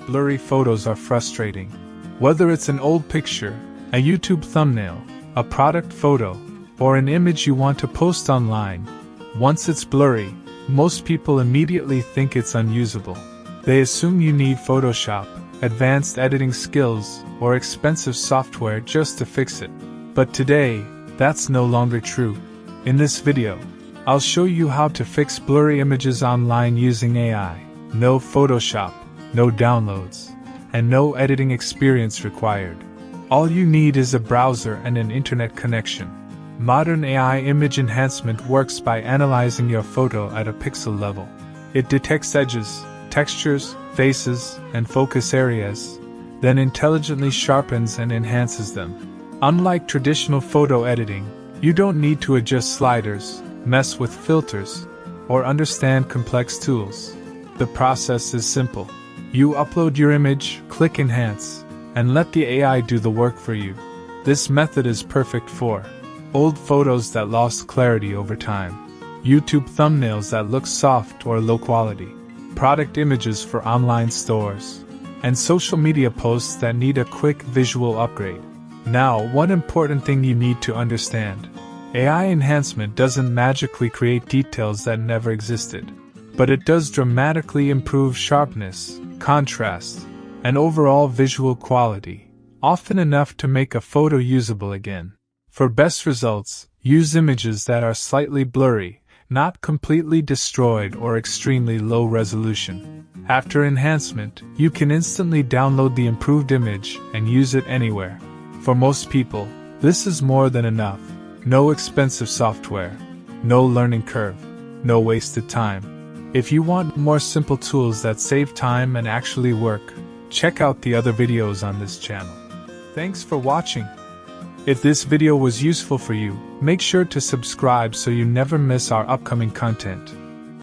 Blurry photos are frustrating. Whether it's an old picture, a YouTube thumbnail, a product photo, or an image you want to post online, once it's blurry, most people immediately think it's unusable. They assume you need Photoshop, advanced editing skills, or expensive software just to fix it. But today, that's no longer true. In this video, I'll show you how to fix blurry images online using AI. No Photoshop, no downloads, and no editing experience required. All you need is a browser and an internet connection. Modern AI image enhancement works by analyzing your photo at a pixel level. It detects edges, textures, faces, and focus areas, then intelligently sharpens and enhances them. Unlike traditional photo editing, you don't need to adjust sliders, mess with filters, or understand complex tools. The process is simple. You upload your image, click Enhance, and let the AI do the work for you. This method is perfect for old photos that lost clarity over time, YouTube thumbnails that look soft or low quality, product images for online stores, and social media posts that need a quick visual upgrade. Now, one important thing you need to understand: AI enhancement doesn't magically create details that never existed, but it does dramatically improve sharpness, contrast, and overall visual quality, often enough to make a photo usable again. For best results, use images that are slightly blurry, not completely destroyed or extremely low resolution. After enhancement, you can instantly download the improved image and use it anywhere. For most people, this is more than enough. No expensive software, no learning curve, no wasted time. If you want more simple tools that save time and actually work, check out the other videos on this channel. Thanks for watching. If this video was useful for you, make sure to subscribe so you never miss our upcoming content.